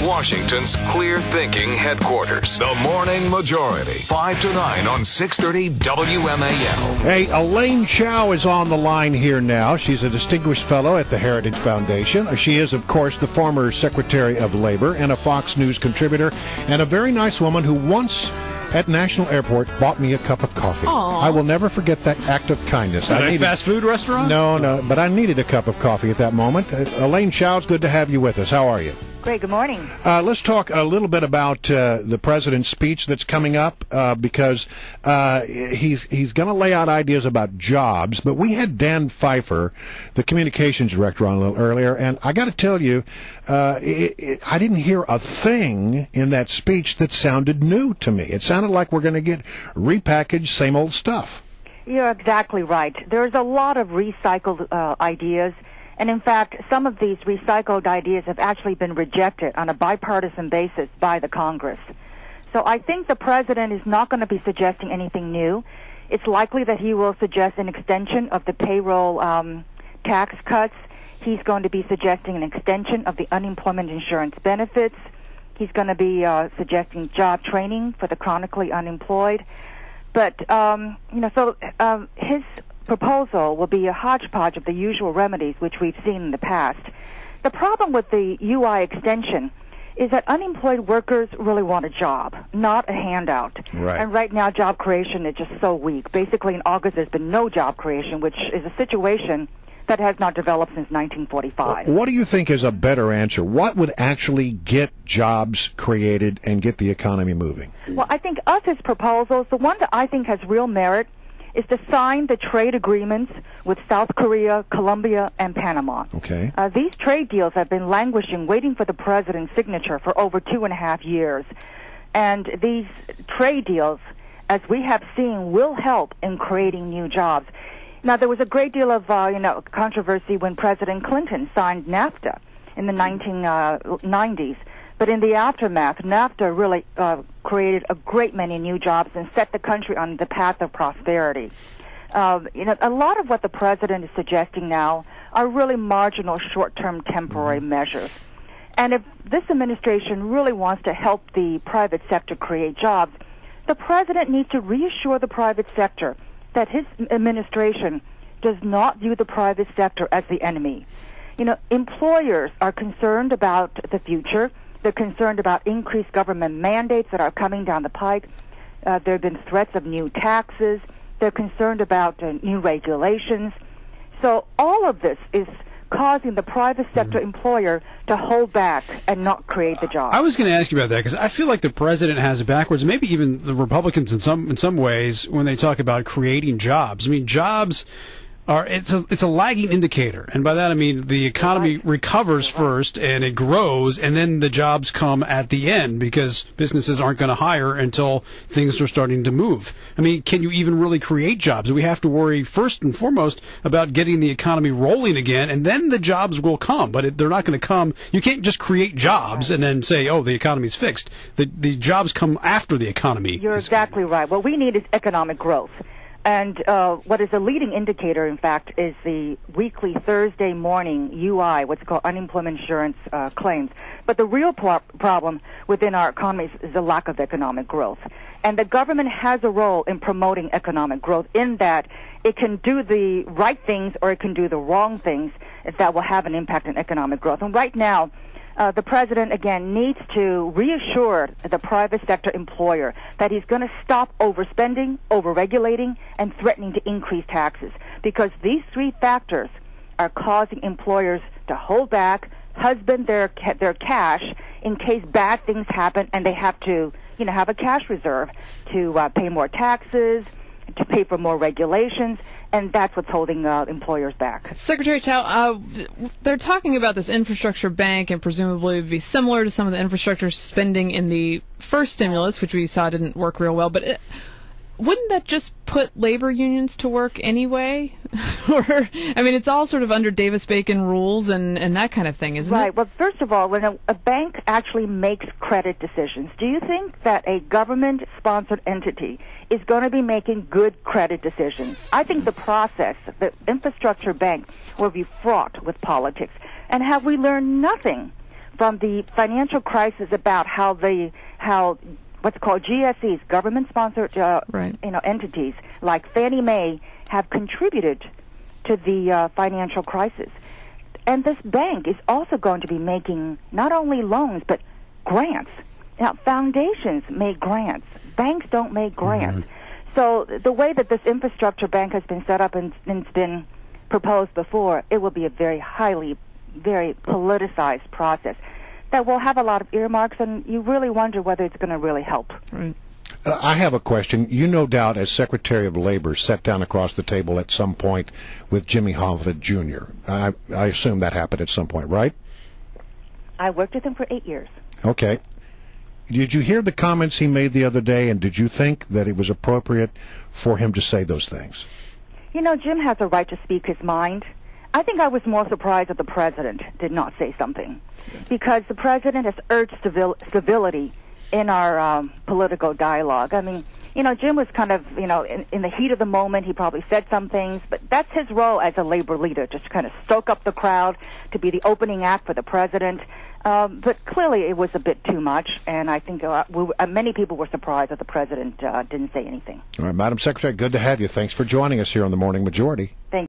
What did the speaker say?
Washington's clear thinking headquarters. The Morning Majority, 5 to 9 on 630 WMAL. Hey, ELAINE CHAO is on the line here now. She's a distinguished fellow at the Heritage Foundation. She is, of course, the former Secretary of Labor and a Fox News contributor, and a very nice woman who once at National Airport bought me a cup of coffee. Aww. I will never forget that act of kindness. At a fast food restaurant? No, but I needed a cup of coffee at that moment. ELAINE CHAO, it's good to have you with us. How are you? Great. Good morning. Let's talk a little bit about the president's speech that's coming up because he's going to lay out ideas about jobs. But we had Dan Pfeiffer, the communications director, on a little earlier, and I got to tell you, I didn't hear a thing in that speech that sounded new to me. It sounded like we're going to get repackaged, same old stuff. You're exactly right. There's a lot of recycled ideas. And in fact, some of these recycled ideas have actually been rejected on a bipartisan basis by the Congress. So I think the president is not going to be suggesting anything new. It's likely that he will suggest an extension of the payroll tax cuts. He's going to be suggesting an extension of the unemployment insurance benefits. He's going to be suggesting job training for the chronically unemployed. But, his proposal will be a hodgepodge of the usual remedies which we've seen in the past. The problem with the UI extension is that unemployed workers really want a job, not a handout. Right. And right now job creation is just so weak. Basically in August there's been no job creation, which is a situation that has not developed since 1945. What do you think is a better answer? What would actually get jobs created and get the economy moving? Well, I think of his proposals, the one that I think has real merit is to sign the trade agreements with South Korea, Colombia, and Panama. Okay. These trade deals have been languishing, waiting for the president's signature for over 2.5 years. And these trade deals, as we have seen, will help in creating new jobs. Now, there was a great deal of controversy when President Clinton signed NAFTA in the 1990s. But in the aftermath, NAFTA really created a great many new jobs and set the country on the path of prosperity. A lot of what the president is suggesting now are really marginal, short-term, temporary measures. And if this administration really wants to help the private sector create jobs, the president needs to reassure the private sector that his administration does not view the private sector as the enemy. Employers are concerned about the future. They're concerned about increased government mandates that are coming down the pike. There have been threats of new taxes. They're concerned about new regulations. So all of this is causing the private sector employer to hold back and not create the jobs. I was going to ask you about that because I feel like the president has it backwards, maybe even the Republicans in some ways when they talk about creating jobs. I mean, jobs it's a lagging indicator, and by that I mean the economy recovers first and it grows, and then the jobs come at the end because businesses aren't going to hire until things are starting to move. I mean, can you even really create jobs? We have to worry first and foremost about getting the economy rolling again, and then the jobs will come, but they're not going to come. You can't just create jobs and then say, oh, the economy's fixed. The jobs come after the economy. You're exactly right. What we need is economic growth. And what is a leading indicator, in fact, is the weekly Thursday morning UI, what's called unemployment insurance claims. But the real problem within our economy is the lack of economic growth. And the government has a role in promoting economic growth in that it can do the right things or it can do the wrong things that will have an impact on economic growth. And right now, the president, again, needs to reassure the private sector employer that he's going to stop overspending, overregulating, and threatening to increase taxes, because these three factors are causing employers to hold back, husband their cash in case bad things happen, and they have to, have a cash reserve to pay more taxes, to pay for more regulations, and that's what's holding employers back. Secretary Chao, they're talking about this infrastructure bank and presumably would be similar to some of the infrastructure spending in the first stimulus, which we saw didn't work real well, but wouldn't that just put labor unions to work anyway? It's all sort of under Davis-Bacon rules and that kind of thing, isn't it? Right. Well, first of all, when a bank actually makes credit decisions, do you think that a government-sponsored entity is going to be making good credit decisions? I think the process, the infrastructure bank, will be fraught with politics. And have we learned nothing from the financial crisis about how what's called GSEs, government-sponsored entities like Fannie Mae have contributed to the financial crisis. And this bank is also going to be making not only loans, but grants. Now, foundations make grants. Banks don't make grants. So the way that this infrastructure bank has been set up and it's been proposed before, it will be a very politicized process that will have a lot of earmarks, and you really wonder whether it's going to really help. Right. I have a question. You no doubt, as Secretary of Labor, sat down across the table at some point with Jimmy Hoffa Jr. I assume that happened at some point, right? I worked with him for 8 years. Okay. Did you hear the comments he made the other day, and did you think that it was appropriate for him to say those things? You know, Jim has a right to speak his mind. I think I was more surprised that the president did not say something, because the president has urged civility in our political dialogue. I mean, you know, Jim was kind of, you know, in the heat of the moment, he probably said some things, but that's his role as a labor leader, just to kind of stoke up the crowd, to be the opening act for the president. But clearly it was a bit too much, and I think many people were surprised that the president didn't say anything. All right, Madam Secretary, good to have you. Thanks for joining us here on the Morning Majority. Thank you.